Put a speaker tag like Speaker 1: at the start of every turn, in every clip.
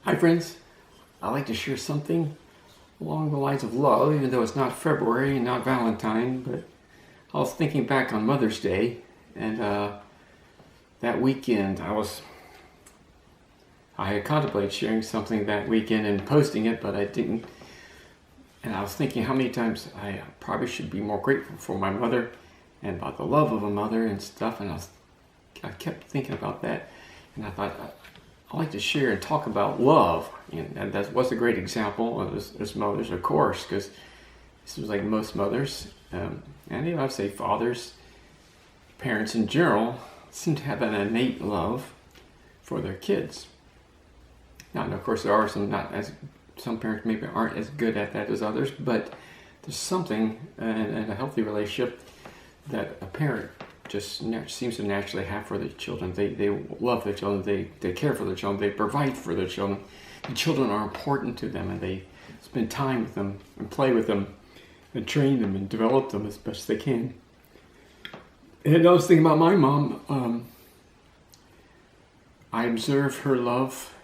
Speaker 1: Hi friends, I'd like to share something along the lines of love, even though it's not February and not Valentine, but I was thinking back on Mother's Day, and that weekend I had contemplated sharing something that weekend and posting it, but I didn't. And I was thinking how many times I probably should be more grateful for my mother and about the love of a mother and stuff, and I kept thinking about that, and I thought, I like to share and talk about love, and that was a great example of this mothers, of course, because this was like most mothers, and even I'd say fathers, parents in general, seem to have an innate love for their kids. Now, and of course, there are some parents maybe aren't as good at that as others, but there's something in a healthy relationship that a parent just seems to naturally have for their children. They love their children, they care for their children, they provide for their children. The children are important to them, and they spend time with them and play with them and train them and develop them as best they can. And I was thinking about my mom. I observe her love,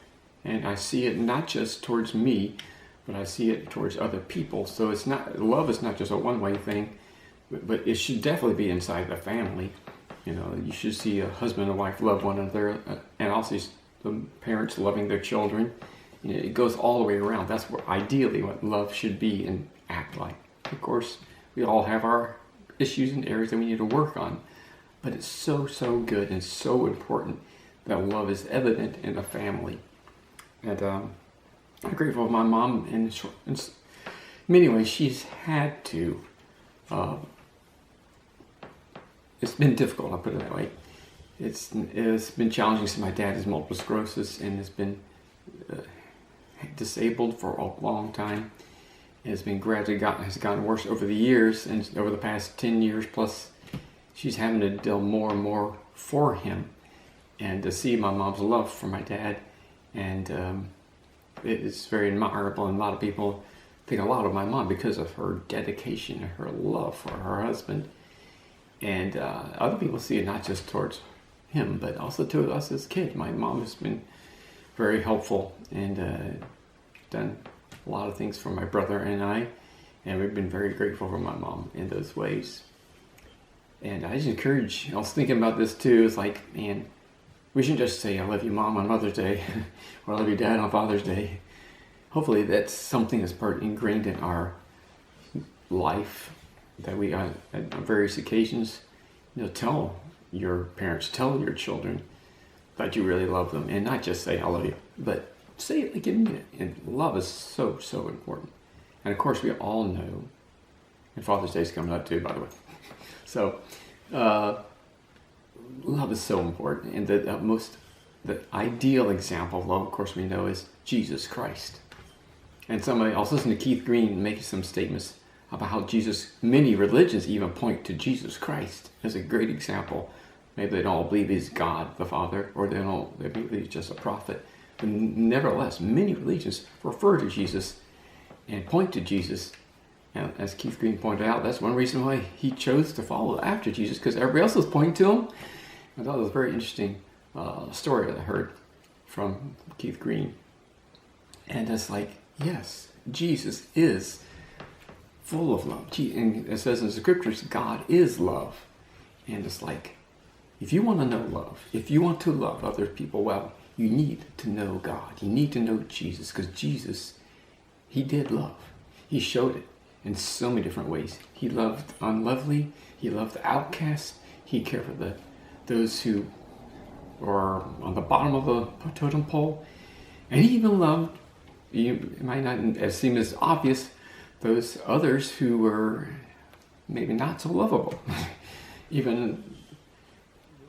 Speaker 1: and I see it not just towards me, but I see it towards other people. So love is not just a one-way thing, but it should definitely be inside the family. You know, you should see a husband and wife love one another, and also the parents loving their children. You know, it goes all the way around. That's ideally what love should be and act like. Of course, we all have our issues and areas that we need to work on, but it's so good and so important that love is evident in the family. And I'm grateful for my mom in many ways. She's had to. It's been difficult, I'll put it that way. It's been challenging since my dad has multiple sclerosis and has been disabled for a long time. It's been gradually has gotten worse over the years, and over the past 10 years plus, she's having to deal more and more for him. And to see my mom's love for my dad, and it is very admirable, and a lot of people think a lot of my mom because of her dedication and her love for her husband. And other people see it not just towards him, but also to us as kids. My mom has been very helpful and done a lot of things for my brother and I, and we've been very grateful for my mom in those ways. And I just encourage, I was thinking about this too, it's like, man, we shouldn't just say, I love you, Mom, on Mother's Day, or I love you, Dad, on Father's Day. Hopefully that's something that's ingrained in our life, that we, at various occasions, tell your parents, tell your children that you really love them, and not just say, I love you, but say it like you mean it. And love is so important. And of course, we all know, and Father's Day is coming up too, by the way. So, love is so important, and the ideal example of love, of course, we know is Jesus Christ. And I was listening to Keith Green make some statements about how many religions even point to Jesus Christ as a great example. Maybe they don't all believe he's God the Father, or they believe he's just a prophet. But nevertheless, many religions refer to Jesus and point to Jesus. And as Keith Green pointed out, that's one reason why he chose to follow after Jesus, because everybody else was pointing to him. I thought it was a very interesting story that I heard from Keith Green. And it's like, yes, Jesus is full of love. And it says in the scriptures, God is love. And it's like, if you want to know love, if you want to love other people well, you need to know God. You need to know Jesus, because Jesus, he did love. He showed it in so many different ways. He loved unlovely. He loved the outcast. He cared for those who are on the bottom of the totem pole. And he even loved, it might not seem as obvious, those others who were maybe not so lovable. Even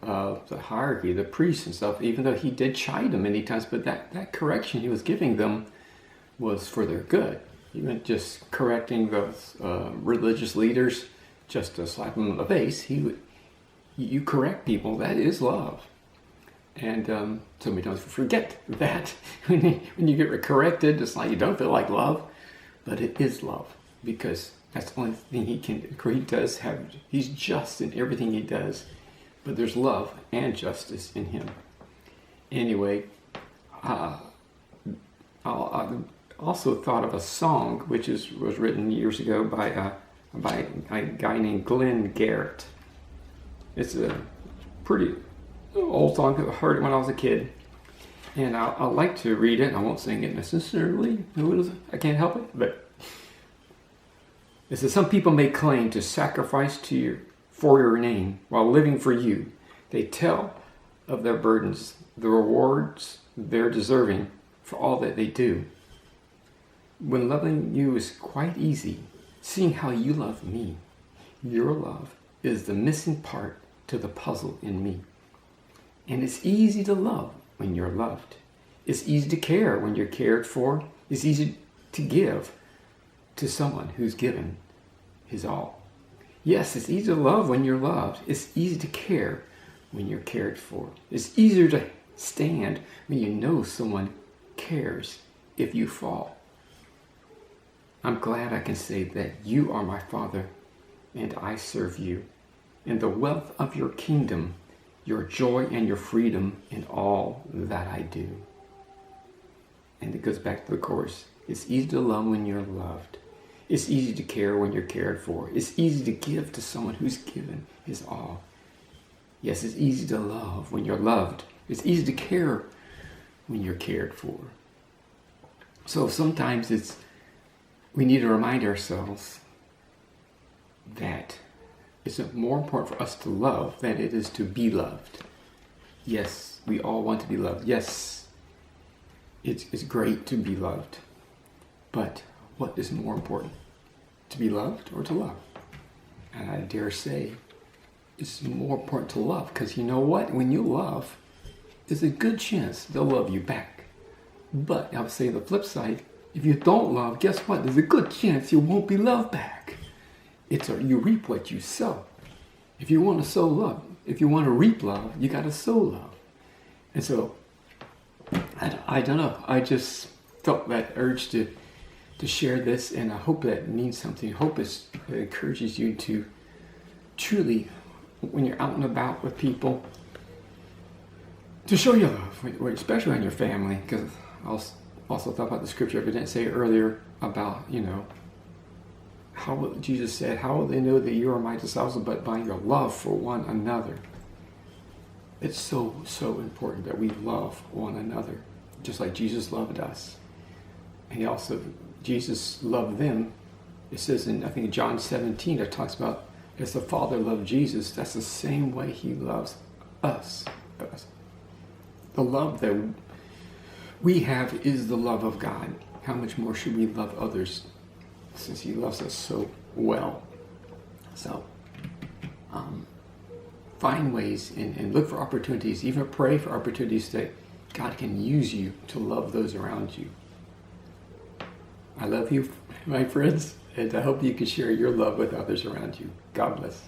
Speaker 1: the hierarchy, the priests and stuff, even though he did chide them many times, but that correction he was giving them was for their good. He wasn't just correcting those religious leaders just to slap them in the face. You correct people, that is love. And so many times we forget that when you get corrected, it's like you don't feel like love, but it is love, because that's the only thing he does have. He's just in everything he does, but there's love and justice in him. Anyway, I also thought of a song which was written years ago by a guy named Glenn Garrett. It's a pretty old song. I heard it when I was a kid. And I like to read it. I won't sing it necessarily. I can't help it. But it says, some people may claim to sacrifice for your name while living for you. They tell of their burdens, the rewards they're deserving for all that they do. When loving you is quite easy, seeing how you love me, your love is the missing part to the puzzle in me. And it's easy to love when you're loved. It's easy to care when you're cared for. It's easy to give to someone who's given his all. Yes, it's easy to love when you're loved. It's easy to care when you're cared for. It's easier to stand when you know someone cares if you fall. I'm glad I can say that you are my Father and I serve you. In the wealth of your kingdom, your joy and your freedom in all that I do. And it goes back to the chorus. It's easy to love when you're loved. It's easy to care when you're cared for. It's easy to give to someone who's given his all. Yes, it's easy to love when you're loved. It's easy to care when you're cared for. So sometimes we need to remind ourselves that it's more important for us to love than it is to be loved. Yes, we all want to be loved. Yes, it's great to be loved. But what is more important? To be loved or to love? And I dare say it's more important to love, because you know what? When you love, there's a good chance they'll love you back. But I would say the flip side, if you don't love, guess what? There's a good chance you won't be loved back. You reap what you sow. If you want to sow love, if you want to reap love, you got to sow love. And so, I don't know. I just felt that urge to share this, and I hope that means something. I hope it encourages you to truly, when you're out and about with people, to show your love, especially on your family. Because I also thought about the scripture I didn't say earlier about, how Jesus said, how will they know that you are my disciples but by your love for one another? It's so, so important that we love one another, just like Jesus loved us. And Jesus loved them. It says in, I think, John 17, it talks about, as the Father loved Jesus, that's the same way he loves us. The love that we have is the love of God. How much more should we love others, since he loves us so well? So, find ways and look for opportunities, even pray for opportunities that God can use you to love those around you. I love you, my friends, and I hope you can share your love with others around you. God bless.